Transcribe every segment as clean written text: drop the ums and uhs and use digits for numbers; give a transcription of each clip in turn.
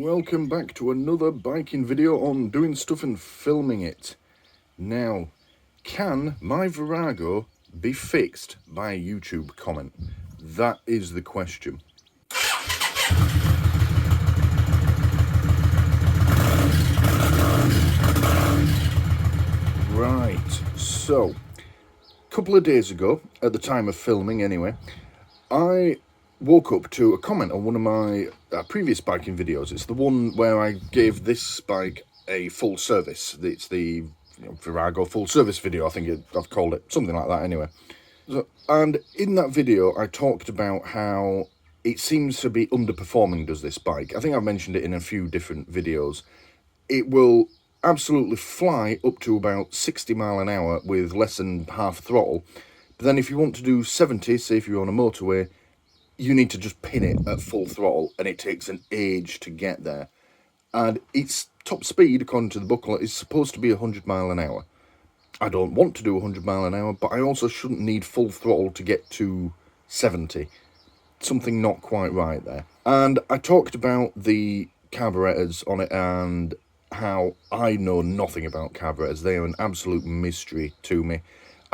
Welcome back to another biking video on doing stuff and filming it. Now, can my Virago be fixed by a YouTube comment? That is the question. Right, so, a couple of days ago, at the time of filming anyway, I woke up to a comment on one of my previous biking videos. It's the one where I gave this bike a full service. It's the Virago full service video, I think I've called it, something like that anyway. So, and in that video I talked about how it seems to be underperforming, does this bike. I think I've mentioned it in a few different videos. It will absolutely fly up to about 60 mile an hour with less than half throttle, but then if you want to do 70, say if you're on a motorway, you need to just pin it at full throttle, and it takes an age to get there. And its top speed, according to the booklet, is supposed to be 100 mile an hour. I don't want to do 100 mile an hour, but I also shouldn't need full throttle to get to 70. Something not quite right there. And I talked about the carburetors on it and how I know nothing about carburetors. They are an absolute mystery to me.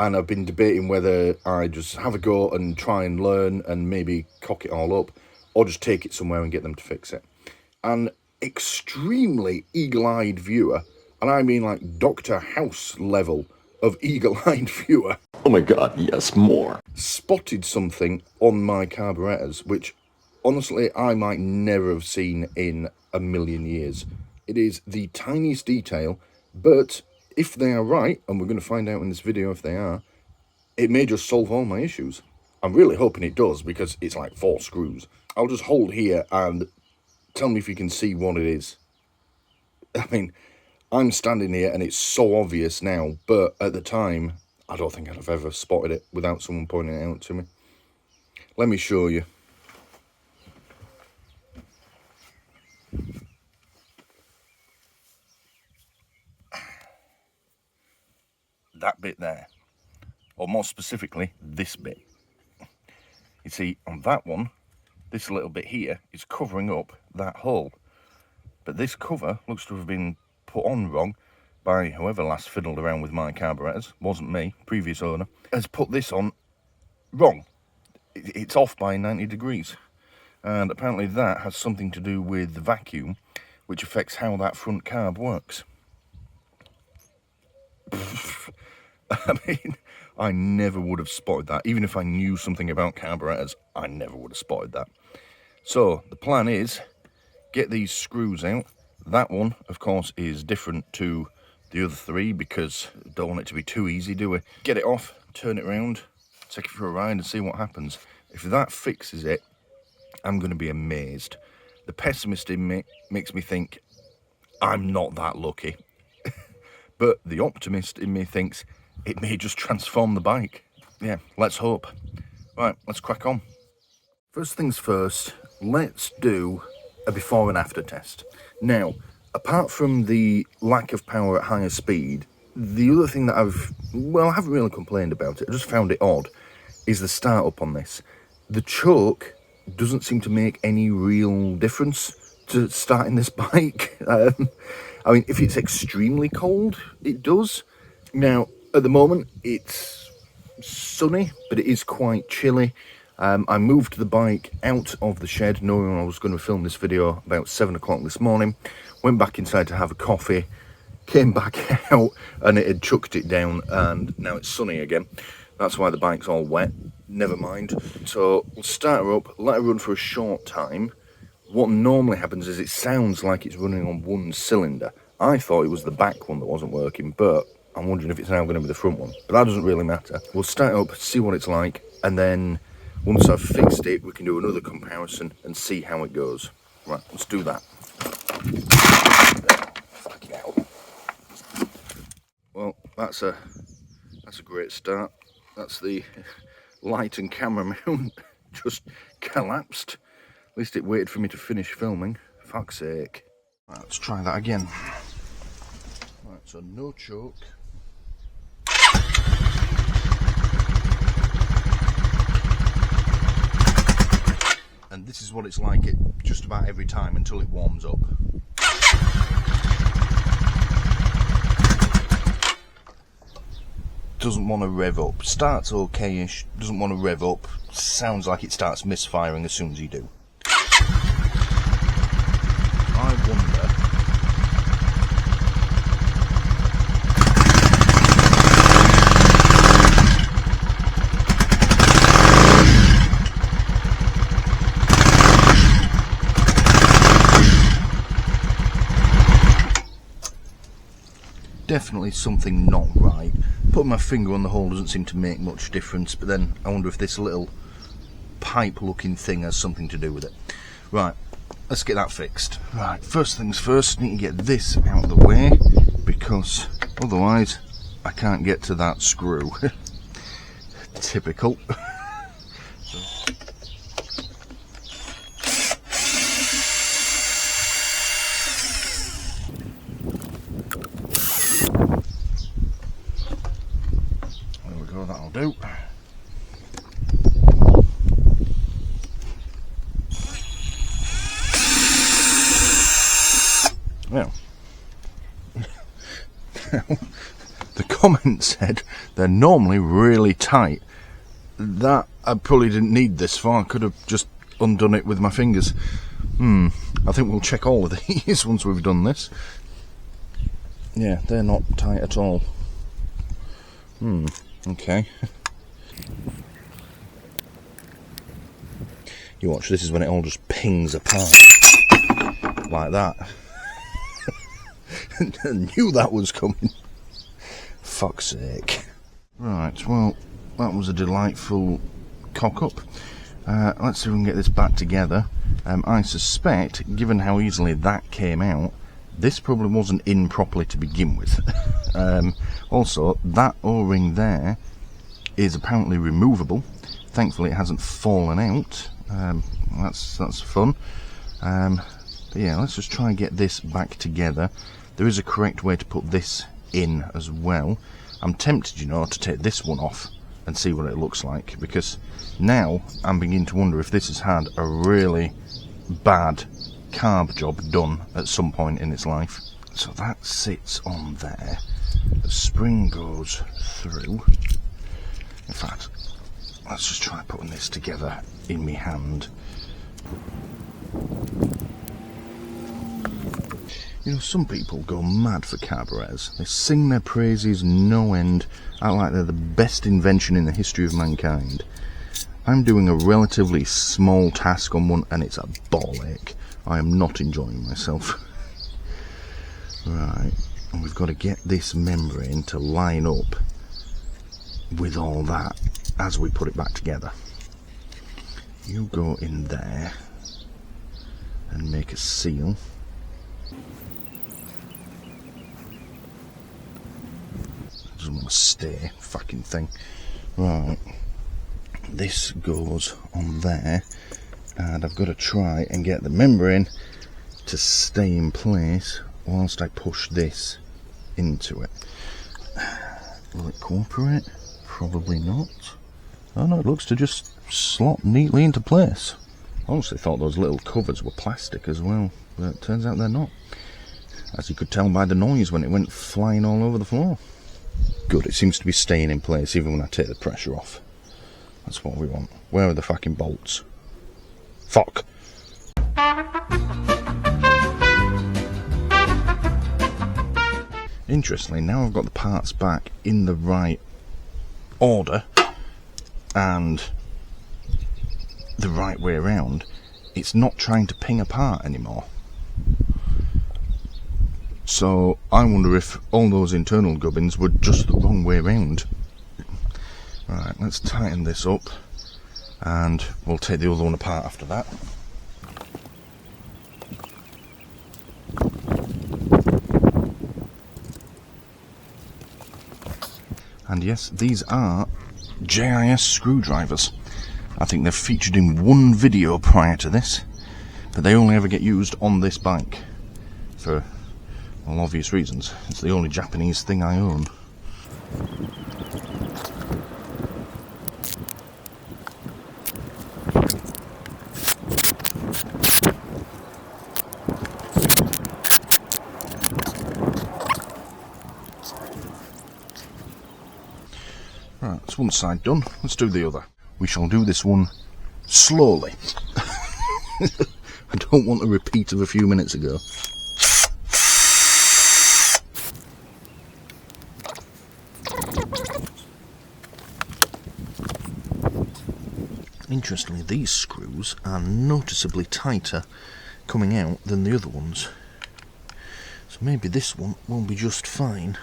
And I've been debating whether I just have a go and try and learn and maybe cock it all up, or just take it somewhere and get them to fix it. An extremely eagle-eyed viewer, and I mean like Dr. House level of eagle-eyed viewer. Oh my god, yes, more. Spotted something on my carburetors, which honestly I might never have seen in a million years. It is the tiniest detail, but if they are right, and we're going to find out in this video if they are, it may just solve all my issues. I'm really hoping it does, because it's like 4 screws. I'll just hold here and tell me if you can see what it is. I mean, I'm standing here and it's so obvious now, but at the time, I don't think I'd have ever spotted it without someone pointing it out to me. Let me show you. That bit there, or more specifically, this bit. You see, on that one, this little bit here is covering up that hole. But this cover looks to have been put on wrong by whoever last fiddled around with my carburetors. Wasn't me, previous owner. Has put this on wrong. It's off by 90 degrees. And apparently that has something to do with the vacuum, which affects how that front carb works. I mean, I never would have spotted that. Even if I knew something about carburetors, I never would have spotted that. So, the plan is, get these screws out. That one, of course, is different to the other 3 because I don't want it to be too easy, do we? Get it off, turn it around, take it for a ride and see what happens. If that fixes it, I'm going to be amazed. The pessimist in me makes me think I'm not that lucky. But the optimist in me thinks it may just transform the bike. Yeah, let's hope. Right, let's crack on. First things first, let's do a before and after test. Now, apart from the lack of power at higher speed, the other thing that I haven't really complained about it, I just found it odd, is the startup on this. The choke doesn't seem to make any real difference to starting this bike. I mean, if it's extremely cold, it does. Now, at the moment, it's sunny, but it is quite chilly. I moved the bike out of the shed, knowing I was going to film this video about 7 o'clock this morning. Went back inside to have a coffee, came back out, and it had chucked it down, and now it's sunny again. That's why the bike's all wet. Never mind. So, we'll start her up, let her run for a short time. What normally happens is it sounds like it's running on one cylinder. I thought it was the back one that wasn't working, but I'm wondering if it's now going to be the front one. But that doesn't really matter. We'll start up, see what it's like, and then once I've fixed it, we can do another comparison and see how it goes. Right, let's do that. Fucking hell. Well, that's a great start. That's the light and camera mount just collapsed. At least it waited for me to finish filming. Fuck's sake. Right, let's try that again. Right, so no choke. and this is what it's like just about every time until it warms up. Doesn't want to rev up. Starts okay-ish, doesn't want to rev up. Sounds like it starts misfiring as soon as you do. I wonder... Definitely something not right. Putting my finger on the hole doesn't seem to make much difference, but then I wonder if this little pipe looking thing has something to do with it. Right, let's get that fixed. Right, first things first, need to get this out of the way, because otherwise I can't get to that screw. Typical. That'll do. Well, the comment said they're normally really tight. That I probably didn't need this far. I could have just undone it with my fingers. I think we'll check all of these once we've done this. Yeah, they're not tight at all. Okay. You watch, this is when it all just pings apart. Like that. I knew that was coming. Fuck's sake. Right, well, that was a delightful cock-up. Let's see if we can get this back together. I suspect, given how easily that came out, this probably wasn't in properly to begin with. Also, that O-ring there is apparently removable. Thankfully it hasn't fallen out. That's fun. But yeah, let's just try and get this back together. There is a correct way to put this in as well. I'm tempted, you know, to take this one off and see what it looks like, because now I'm beginning to wonder if this has had a really bad carb job done at some point in its life. So that sits on there. The spring goes through. In fact, let's just try putting this together in my hand. You know, some people go mad for carburetors. They sing their praises no end, act like they're the best invention in the history of mankind. I'm doing a relatively small task on one and it's a ball ache. I am not enjoying myself. Right, and we've got to get this membrane to line up with all that as we put it back together. You go in there and make a seal. Doesn't want to stay, fucking thing. Right, this goes on there, and I've got to try and get the membrane to stay in place whilst I push this into it. Will it cooperate? Probably not. Oh no, it looks to just slot neatly into place. I honestly thought those little covers were plastic as well, but it turns out they're not. As you could tell by the noise when it went flying all over the floor. Good, it seems to be staying in place even when I take the pressure off. That's what we want. Where are the fucking bolts? Fuck! Interestingly, now I've got the parts back in the right order and the right way around, it's not trying to ping apart anymore. So I wonder if all those internal gubbins were just the wrong way around. Right, let's tighten this up and we'll take the other one apart after that. And yes, these are JIS screwdrivers. I think they're featured in one video prior to this, but they only ever get used on this bike for, well, obvious reasons. It's the only Japanese thing I own. That's one side done. Let's do the other. We shall do this one slowly. I don't want a repeat of a few minutes ago. Interestingly, these screws are noticeably tighter coming out than the other ones. So maybe this one will be just fine.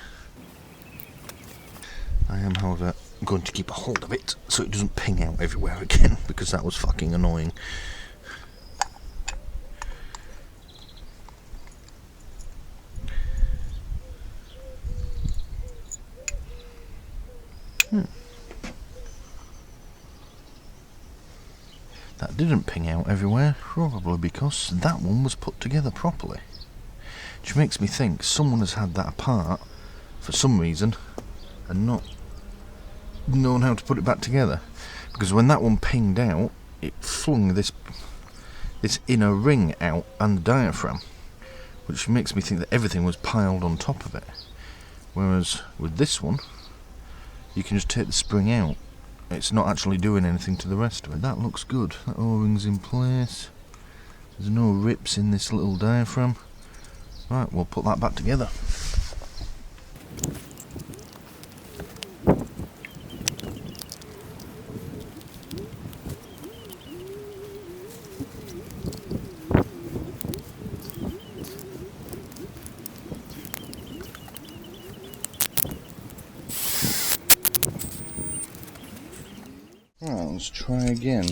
I am, however, going to keep a hold of it so it doesn't ping out everywhere again, because that was fucking annoying. That didn't ping out everywhere, probably because that one was put together properly. Which makes me think someone has had that apart for some reason and not known how to put it back together. Because when that one pinged out, it flung this inner ring out and the diaphragm, which makes me think that everything was piled on top of it. Whereas with this one, you can just take the spring out. It's not actually doing anything to the rest of it. That looks good. That O-ring's in place. There's no rips in this little diaphragm. Right, we'll put that back together. Right, let's try again.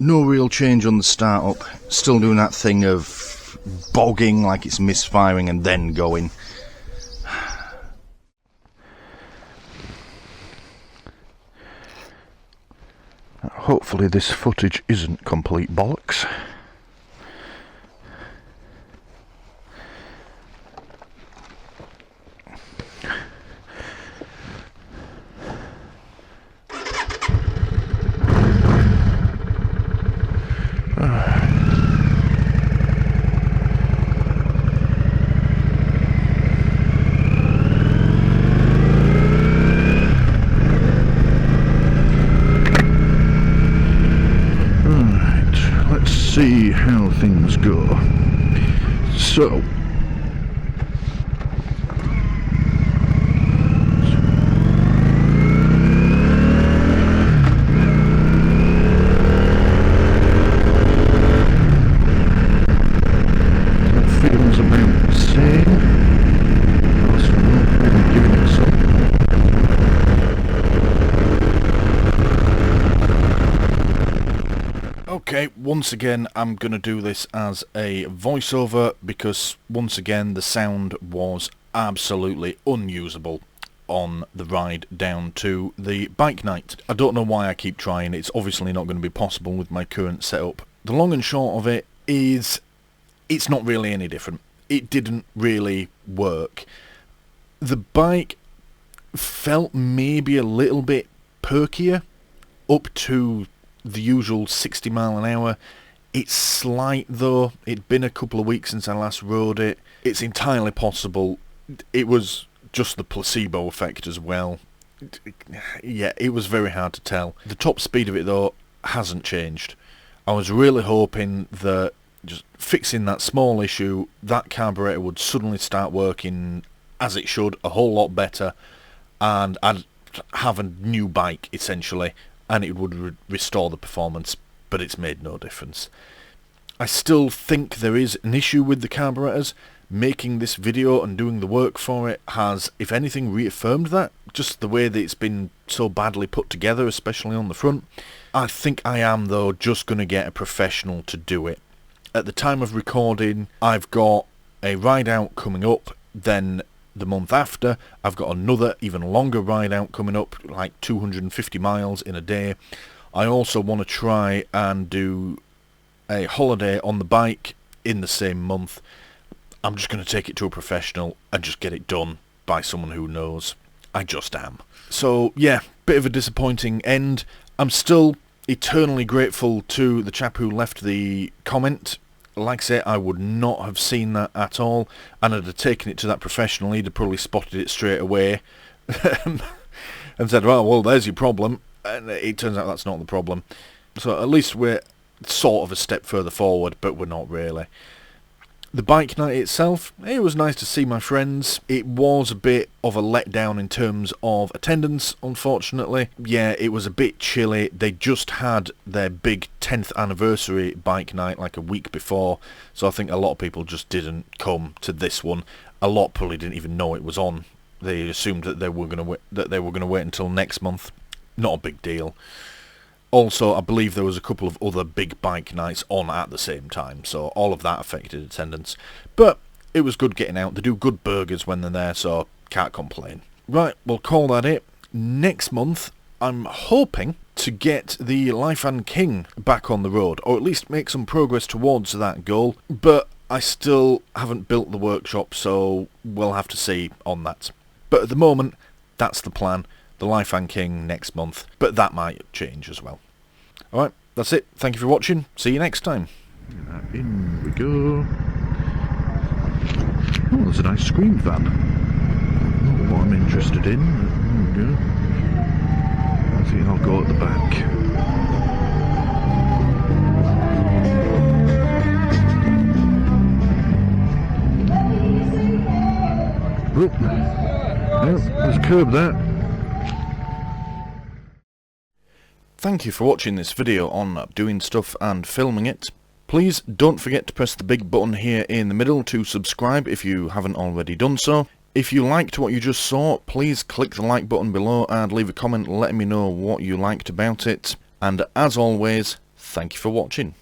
No real change on the start up, still doing that thing of bogging like it's misfiring and then going. Hopefully this footage isn't complete bollocks. See how things go. So, that feels about the same. Also, I'm giving it some. Okay, once again I'm going to do this as a voiceover because once again the sound was absolutely unusable on the ride down to the bike night. I don't know why I keep trying, it's obviously not going to be possible with my current setup. The long and short of it is it's not really any different. It didn't really work. The bike felt maybe a little bit perkier up to the usual 60 mile an hour. It's slight though. It'd been a couple of weeks since I last rode it. It's entirely possible it was just the placebo effect as well. Yeah, it was very hard to tell. The top speed of it though hasn't changed. I was really hoping that just fixing that small issue, that carburetor would suddenly start working as it should, a whole lot better, and I'd have a new bike essentially, and it would restore the performance, but it's made no difference. I still think there is an issue with the carburetors. Making this video and doing the work for it has, if anything, reaffirmed that, just the way that it's been so badly put together, especially on the front. I think I am, though, just going to get a professional to do it. At the time of recording, I've got a ride out coming up, then the month after, I've got another even longer ride out coming up, like 250 miles in a day. I also want to try and do a holiday on the bike in the same month. I'm just going to take it to a professional and just get it done by someone who knows. I just am. So yeah, bit of a disappointing end. I'm still eternally grateful to the chap who left the comment. Like I say, I would not have seen that at all, and I'd have taken it to that professional. He'd have probably spotted it straight away and said, well, there's your problem. And it turns out that's not the problem. So at least we're sort of a step further forward, but we're not really. The bike night itself, it was nice to see my friends. It was a bit of a letdown in terms of attendance, unfortunately. Yeah, it was a bit chilly. They just had their big 10th anniversary bike night like a week before, so I think a lot of people just didn't come to this one. A lot probably didn't even know it was on. They assumed that they were going to wait until next month. Not a big deal. Also, I believe there was a couple of other big bike nights on at the same time, so all of that affected attendance. But it was good getting out. They do good burgers when they're there, so can't complain. Right, we'll call that it. Next month, I'm hoping to get the Lifan King back on the road, or at least make some progress towards that goal. But I still haven't built the workshop, so we'll have to see on that. But at the moment, that's the plan. The Lifan King next month, but that might change as well. Alright, that's it. Thank you for watching. See you next time. In we go. Oh, there's a nice screen fan. Not what I'm interested in. There we go. I think I'll go at the back. Oh, there's a curb there. Thank you for watching this video on doing stuff and filming it. Please don't forget to press the big button here in the middle to subscribe if you haven't already done so. If you liked what you just saw, please click the like button below and leave a comment letting me know what you liked about it. And as always, thank you for watching.